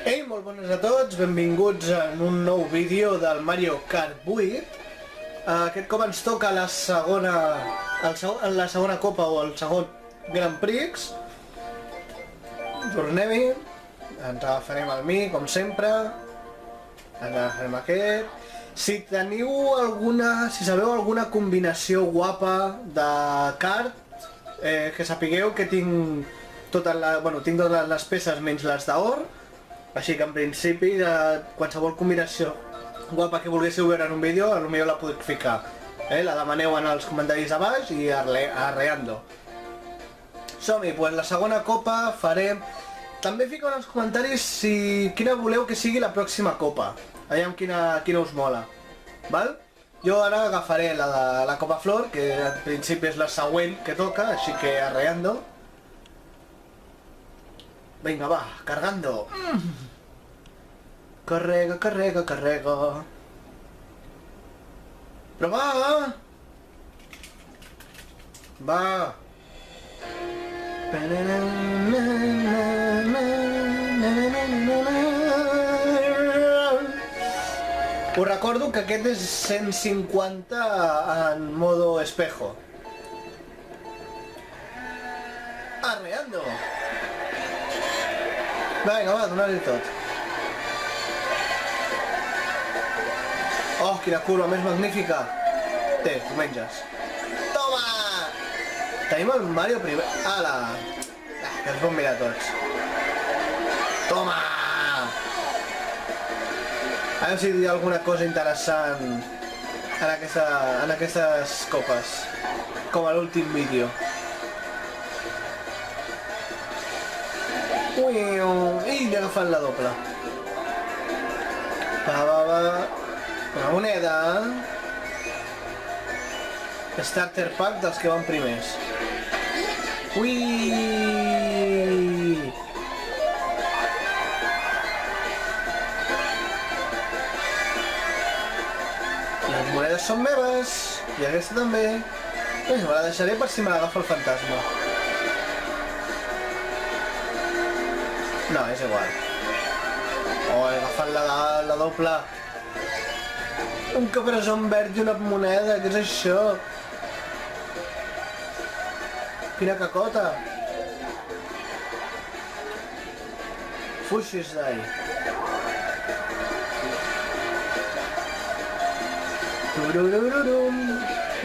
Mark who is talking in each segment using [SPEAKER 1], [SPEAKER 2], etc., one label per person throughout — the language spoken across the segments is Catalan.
[SPEAKER 1] Ei, molt bones a tots, benvinguts en un nou vídeo del Mario Kart 8. Aquest cop ens toca la segona copa o el segon Grand Prix. Tornem-hi, ens agafarem el mi, com sempre. Ens agafarem aquest. Si sabeu alguna combinació guapa de kart, que sapigueu que tinc totes les peces menys les d'or. Així que en principi, qualsevol combinació guapa que volguéssiu veure en un vídeo, potser la podeu ficar. La demaneu en els comentaris a baix i arreando. Som-hi, doncs la segona copa farem... També fiqueu en els comentaris quina voleu que sigui la pròxima copa. Aviam quina us mola. Val? Jo ara agafaré la de la Copa Flor, que en principi és la següent que toca, així que arreando. Venga, va, cargando. Carrega, carrega, carrega. Però va! Va! Us recordo que aquest és 150 en modo espejo. Arreando! Vinga, va, donar-li tot. Oh, quina curva més magnífica! Té, tu menges. Toma! Tenim el Mario primer... Ala! Que ens vam mirar tots. Toma! A veure si hi ha alguna cosa interessant en aquestes copes. Com a l'últim vídeo. Ui, he agafat la doble. Va. Una moneda. Starter pack dels que van primers. Ui! Les monedes són meves. I aquesta també. Me la deixaré per si me l'agafa el fantasma. No, és igual. Oh, he agafat la doble. Un caparazón verd i una moneda, què és això? Quina cacota. Fuixis d'ahí. Tururururum.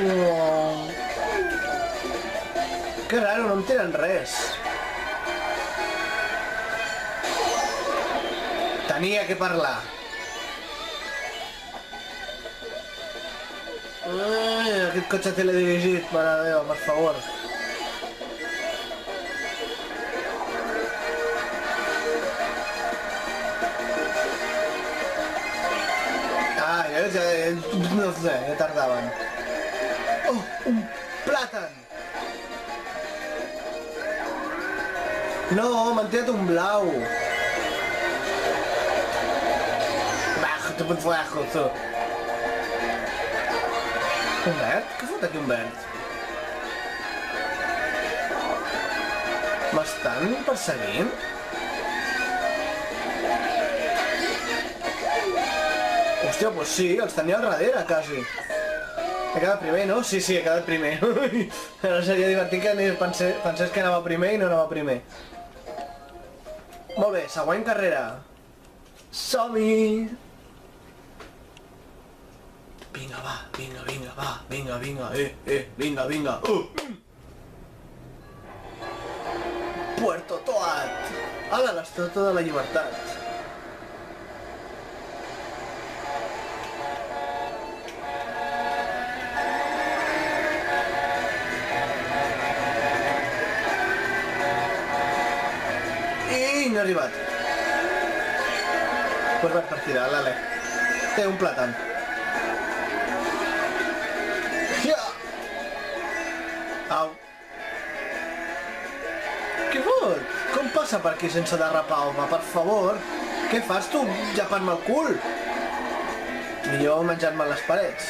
[SPEAKER 1] Oh. Que raro, no em tenen res. Tenia que parlar. Aquest cotxe teledirigit, mare de Déu, per favor. No sé, ja tardaven. Oh, un plàtan! No, m'han tirat un blau. Bajo, te pots bajo, tu. Un verd? Què fot aquí un verd? M'estan perseguint? Hòstia, doncs sí, els tenia al darrere, quasi. He quedat primer, no? Sí, he quedat primer. Ara seria divertit que pensés que anava primer i no anava primer. Molt bé, següent carrera. Som-hi! Vinga, va, vinga, vinga. Puerto Toad! Ala, l'Estàtua de la Llibertat. I no he arribat. Pues vaig per tirar, l'Ale. Té un plàtan. Au. Què fot? Com passa per aquí sense derrapar, home? Per favor. Què fas tu, llepant-me el cul? Millor menjant-me les parets.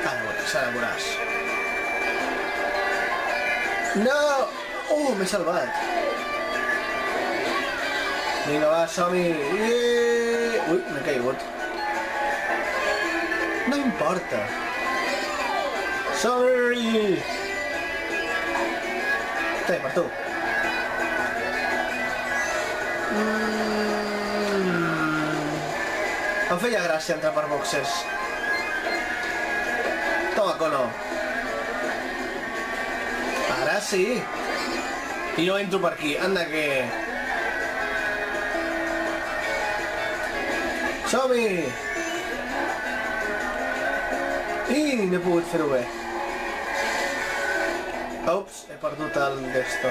[SPEAKER 1] Ara veuràs. No! M'he salvat. Vinga, va, som-hi. Ui, m'he caigut. No importa. Som-hi! Té, per tu. Em feia gràcia entrar per boxes. Toma, cono. Ara sí. I no entro per aquí. Anda que... Som-hi! I no he pogut fer-ho bé. Ups, he perdut el d'esto.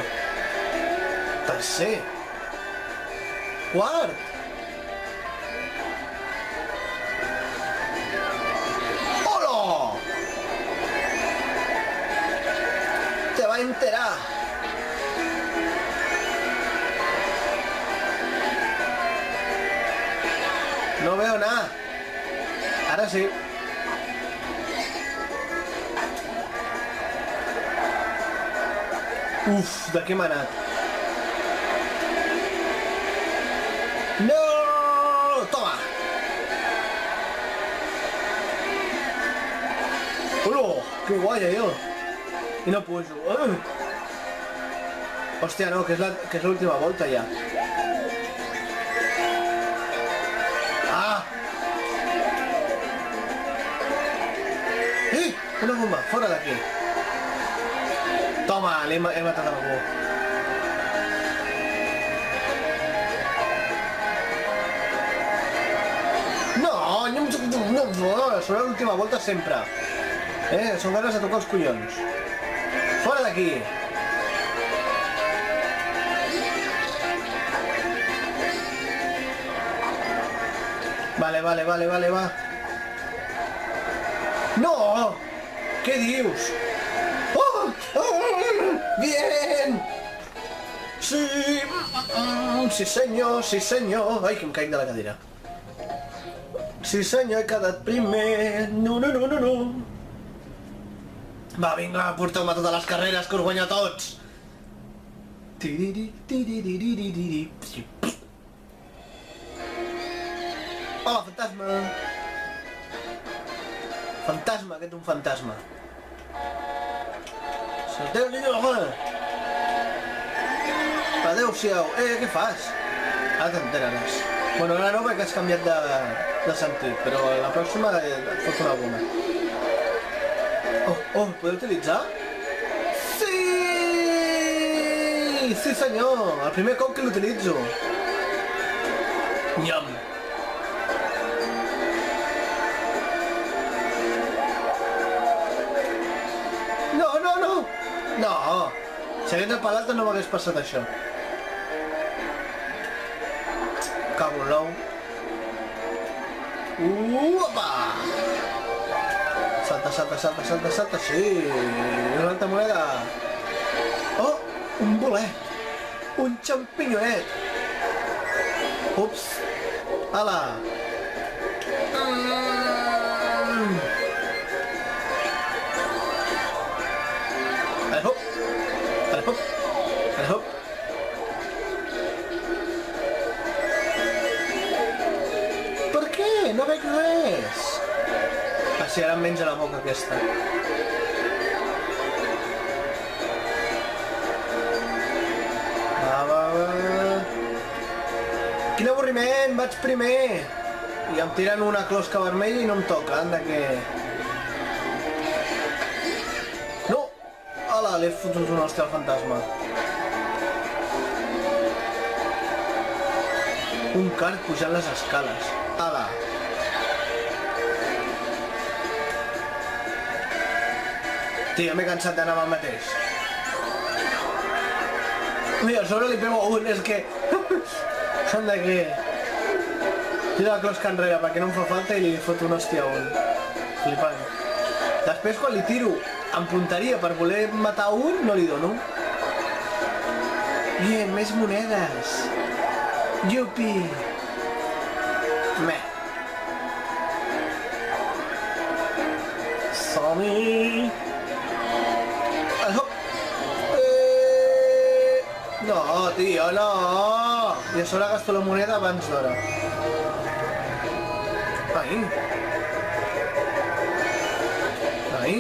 [SPEAKER 1] Tercer. Quart. Hola! Te va a enterar. No veo nada. Ahora sí. Uf, de què m'ha anat? No! Toma! Hola! Que guai, allò! I no pujo. Hòstia, no, que és l'última volta ja. Ah! Una bomba, fora d'aquí. Toma, he matat algú. No, sobre l'última volta sempre. Són ganes de tocar els collons. Fora d'aquí. Vale, va. No! Què dius? Bien! Sí! Sí senyor! Ai, que em caic de la cadira. Sí senyor, he quedat primer. No. Va, vinga, porteu-me a totes les carreres, que us guanyo a tots. Hola, fantasma. Fantasma, aquest és un fantasma. Adéu-siau. Què fas? Ara t'enteraràs. Bueno, ara no perquè has canviat de sentit, però la pròxima et fot una goma. Oh, podeu utilitzar? Sí! Sí senyor! El primer cop que l'utilitzo. Nyam! No! Si hagués apagat no m'hagués passat això. Cago en l'ou. Opa! Salta, sí! Una altra moneda. Oh! Un bolet! Un xampinyonet! Ups! Ala! Hop! Per què? No veig res! Ah, sí, ara em menja la boca aquesta. Va. Quin avorriment! Vaig primer! I em tiren una closca vermella i no em toca, anda que... No! Hola, l'he fotut un hòstia al fantasma. Un card pujant les escales. Ala! Tio, m'he cansat d'anar amb el mateix. Mira, a sobre li pego un, és que... Són de què? Tira la closca enrere perquè no em fa falta i li foto un hòstia a un. Flipant. Després quan li tiro amb punteria per voler matar un, no li dono. Bien, més monedes. Yupi! Meh. Som-hi! No, tio, no! I a sobre gasto la moneda abans d'hora. Ai. Ai.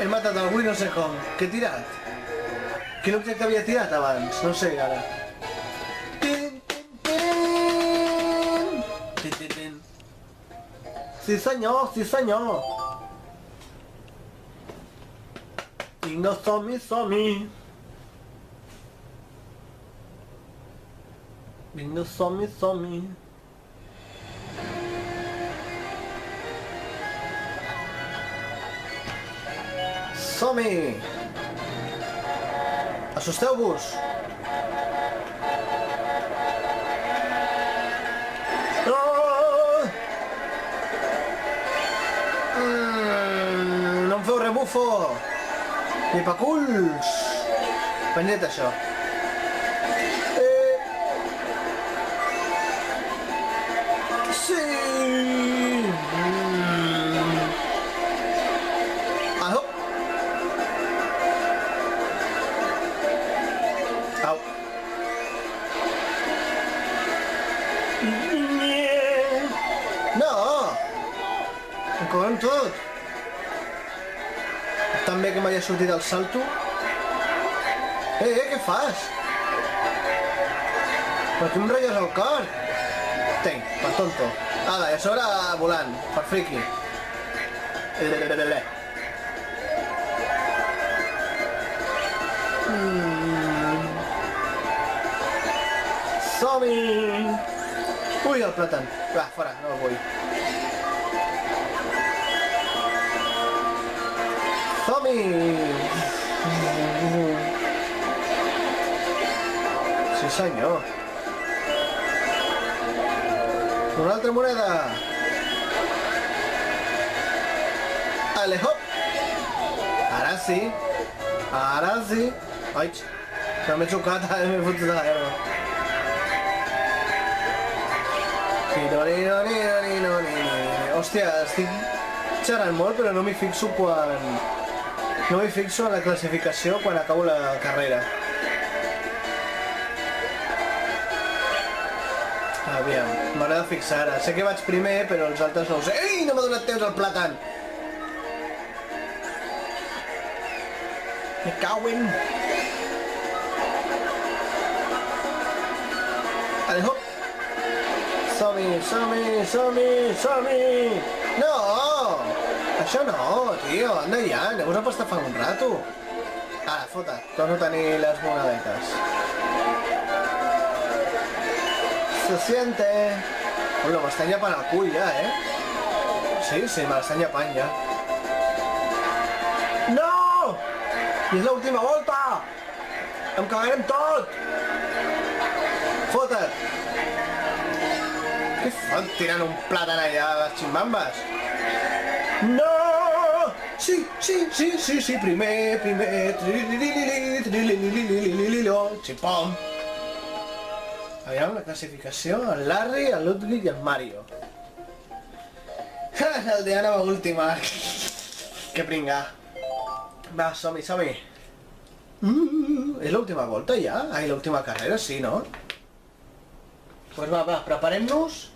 [SPEAKER 1] He matat algú i no sé com. Què he tirat? Quin objecte havia tirat abans? No sé ara. Sí senyor, sí senyor. Vinga, som-hi, som-hi. Vinga, som-hi, som-hi. Som-hi! Assusteu-vos! No em feu rebufo! Ni pa culs! Penja't això. Sí! Au! Au! No! Em cobren tot! Tan bé que m'hagi sortit el salto. Què fas? Per què em ratlles el cor? Tenc, per tonto. Ala, i a sobre volant, per friki. Som-hi! Ui, el plàtan. Va, fora, no el vull. Som-hi! Sí senyor. Una altra moneda. Ale, hop! Ara sí. Ara sí. Ai, que m'he xocat, m'he fotut de la herba. Hòstia, estic xerrant molt, però no m'hi fixo quan... No m'hi fixo en la classificació quan acabo la carrera. Aviam, m'haurà de fixar ara. Sé que vaig primer, però els altres no ho sé. Ei, no m'ha donat temps el plàtan! Me cauen! Ale, hop! Som-hi, som-hi, som-hi, som-hi! No! Això no, tio, anda ja, aneu a pastar fa un rato. Ara, fota, torno a tenir les monedetes. Se siente. Bueno, m'estan llepant el cul ja, Sí, me l'estan llepant ja. No! I és l'última volta! Em cagarem tot! Fota't! Què fan tirant un plàtan allà a les ximbambes? No! Sí, primer. Xipom. Aviam la classificació, el Larry, el Ludwig i el Mario. El Diana va última. Que pringar. Va, som-hi, som-hi. És l'última volta ja? Ai, l'última carrera, sí, no? Pues va, preparem-nos.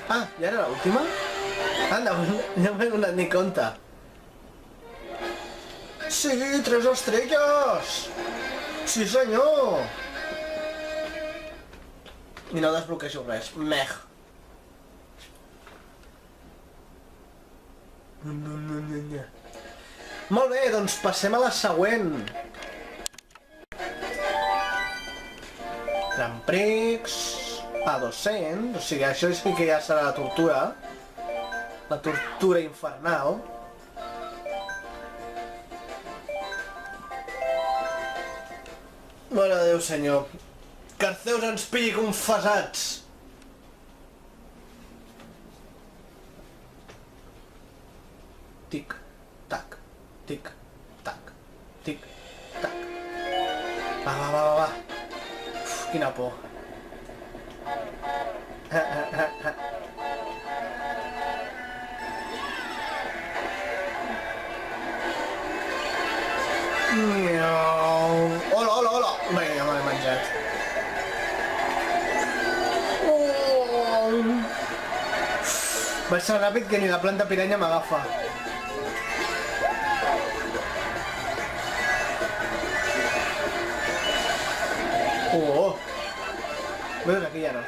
[SPEAKER 1] Ah, ja era l'última? Anda, no m'he donat ni compte. Sí, 3 estrelles! Sí, senyor! I no desbloqueixo res. Meh. Molt bé, doncs passem a la següent. Grand Prix... a 200, o sigui, això sí que ja serà la tortura infernal. Mare de Déu, senyor. Que Arceus ens pilli confessats. Tic, tac, tic, tac, tic, tac. Va. Uf, quina por. Hola, hola, hola! Vinga, ja me l'he menjat. Vaig ser ràpid que ni la planta piranya m'agafa. Veus, aquí ja no.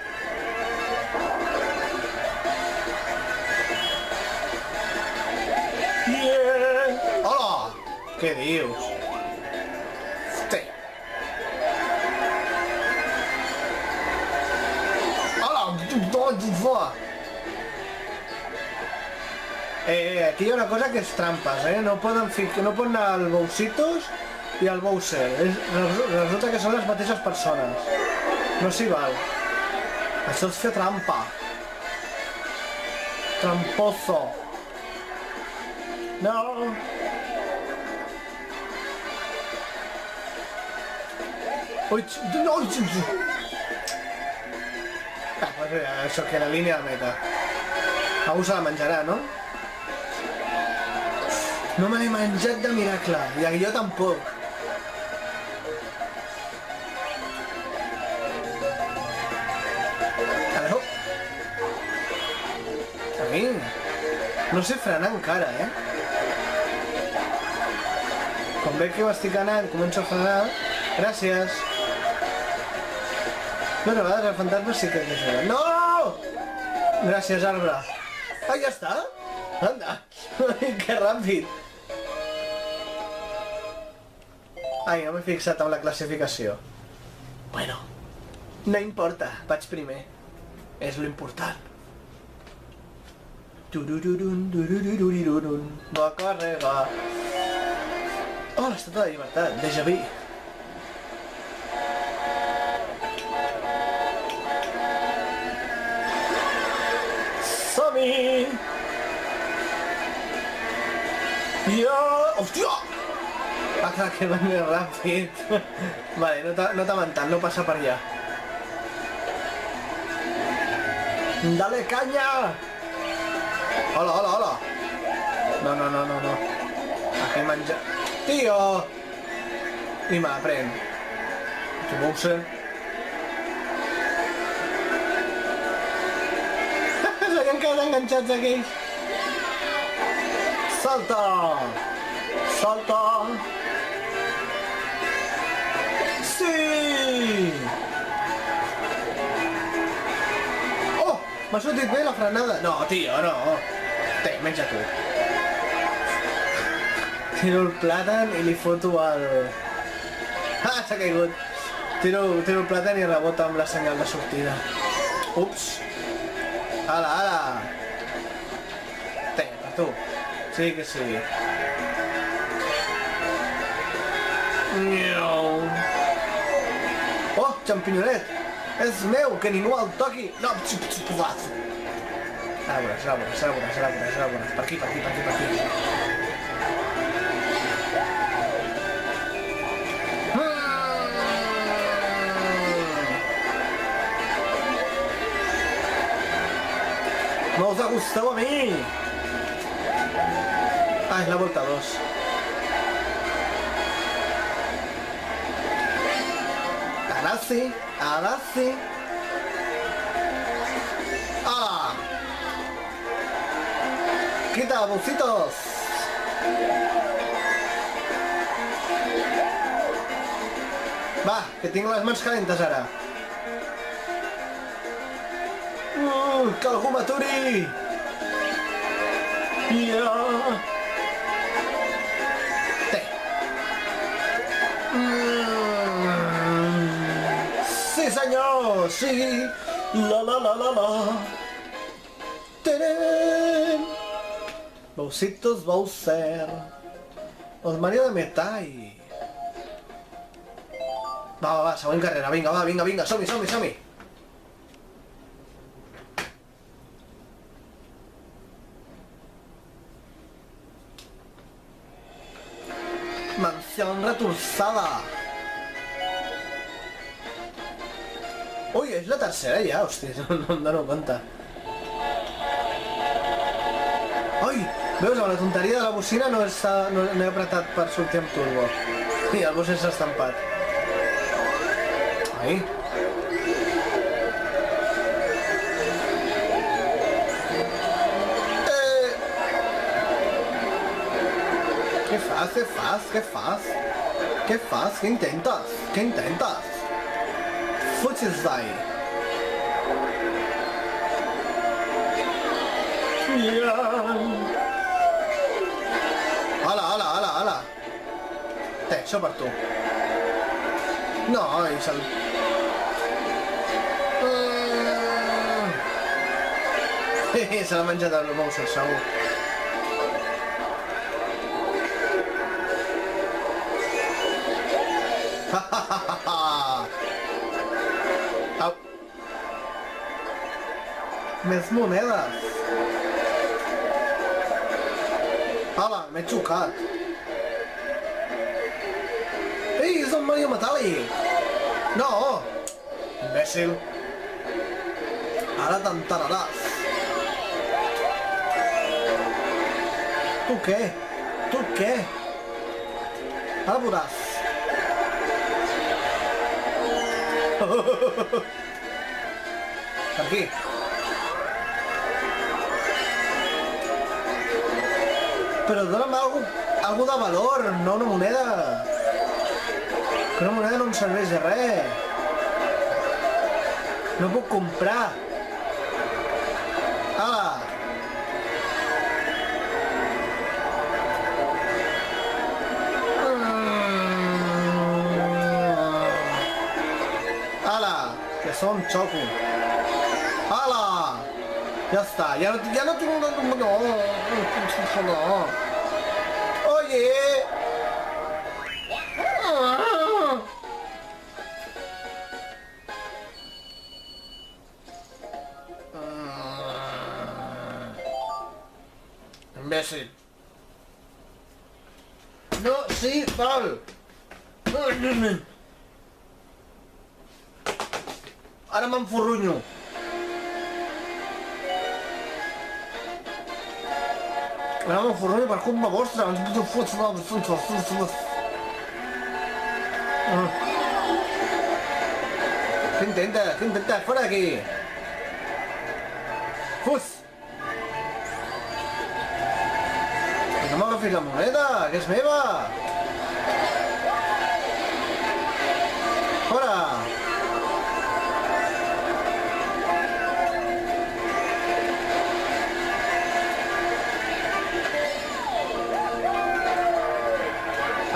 [SPEAKER 1] Hola! Què dius? Hosti! Hola! Aquí hi ha una cosa que és trampes, no poden anar al Bowsitos i al Bowser. Resulta que són les mateixes persones. No s'hi val. Això és fer trampa. Tramposo. No. Ui, no. Pues això que la línia de meta. Algú se la menjarà, no? No me l'he menjat de miracle, i jo tampoc. Aló? A mi? No sé frenar encara, Com veig que m'estic anant, començo a frenar. Gràcies. No, a vegades el fantasma sí que és això. No! Gràcies, arbre. Ah, ja està? Anda. Que ràpid. Ai, no m'he fixat amb la classificació. Bueno, no importa, vaig primer. És lo important. Va càrrega. Oh, l'Estàtua de Llibertat, déjà vu. Som-hi! Hòstia! Ah, clar, que va més ràpid. Vale, no t'ha mentat, no passa per allà. Dale canya! Hola, hola, hola! No. Aquí menja... Tio! I me la pren. Que Bowser. S'havien quedat enganxats aquells. Salta! Salta! Sí! Oh! M'ha sortit bé la frenada. No, tio, no. Té, menja tu. Tiro el plàtan i li foto el... Ah, s'ha caigut. Tiro el plàtan i rebota amb la senyal de sortida. Ups. Ala, ala. Té, per tu. Sí que sí. Oh, xampinyonet! És meu, que ningú el toqui! No, xupazo! Ara veuràs. Per aquí. No us ha gustat a mi! Ah, és la volta 2. Ahora sí. ¡Ah! ¡Quita, Bowsitos! Va, que tinc les mans calentes ara. Que algú m'aturi! Té. Sí, senyor! Sí! La! Tadam! Bowsitos Bowser. Els Mario de metall. Va, següent carrera. Vinga. Som-hi. Mansión retorçada. Ui, és la tercera ja, hòstia, no em dono compte. Ai, Veus, amb la tonteria de la bocina no he apretat per sortir amb turbo. I el bus s'ha estampat. Ahí. ¿Qué fas? ¿Qué fas? ¿Qué fas? ¿Qué fas? ¿Qué intentas? ¿Qué intentas? Fuchs d'ahí. Hola, hola, hola, hola. Això per tu. No, i se'l... Se l'ha menjat el Bowser, segur. Au. Més monedes. Hola, m'he xocat. Ei, és el Mario Metàl·lic! No! Imbècil. Ara t'enteraràs. Tu què? Tu què? Ara veuràs. Per aquí. Però dona'm algo de valor, no una moneda. Que una moneda no em serveix de res. No puc comprar. Ala! Ala! Que som xoco. Ala! Ja està, ja no tinc... No. Oye! Imbècil. No, sí, val. Ara m'enforronyo. Ara m'enforronyo per culpa vostra. ¿Qué intenta? ¿Qué intenta? ¡Fuera de aquí! ¡Fus! No m'agafis la moneda, que és meva! Fora!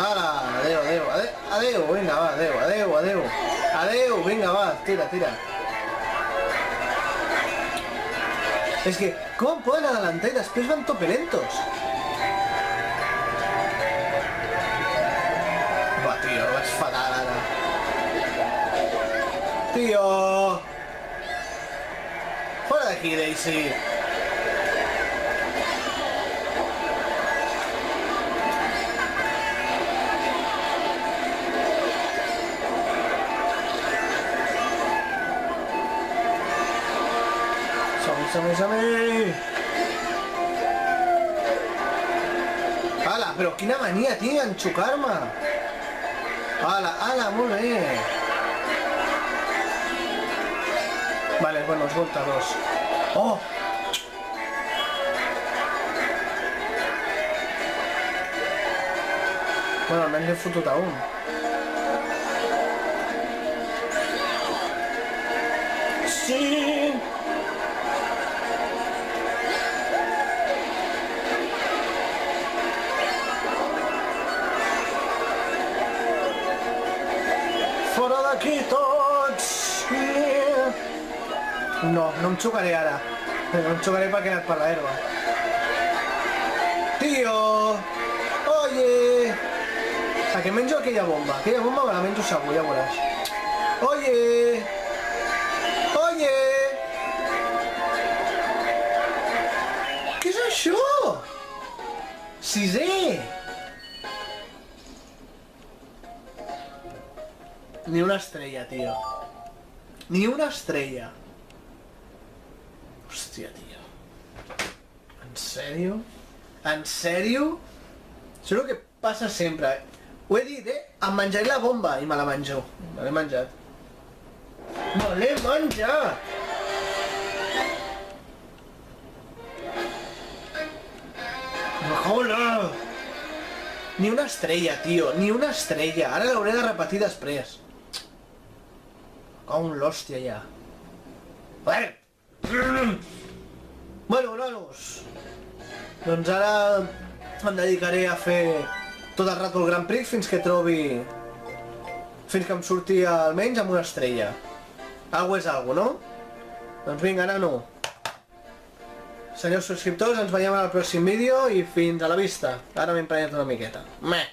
[SPEAKER 1] Ara, adeu, vinga, va, adeu. Adeu, vinga, va, tira. Es que, ¿cómo pueden adelantar y después van topelentos? Va, tío, es fatal ara. Tío. Fuera de aquí, Daisy. Som-hi! Ala, però quina mania tinc en xocar-me! Ala, molt bé! Vale, bueno, es volta dos. Oh! Bueno, almenys he fotut a un. Sí! Fora d'aquí tots! No em xocaré ara. No em xocaré perquè he anat per l'herba. Tío! Oye! A que menjo aquella bomba? Aquella bomba me la menjo segur, ja veuràs. Oye! Oye! Què és això? Sisè! Ni una estrella, tío. Ni una estrella. Hòstia, tío. ¿En serio? En sèrio? Això és el que passa sempre. Ho he dit, em menjaré la bomba i me la menjo. Me l'he menjat. Me l'he menjat! Me cago en la... Ni una estrella, tio, ni una estrella. Ara l'hauré de repetir després. Me cago en l'hòstia ja. Bueno, nanos. Doncs ara em dedicaré a fer tot el rato el Grand Prix fins que trobi... fins que em surti almenys amb una estrella. Algo és algo, no? Doncs vinga, nano. Senyors subscriptors, ens veiem en el pròxim vídeo i fins a la vista. Ara m'he emprenyat una miqueta. Meh.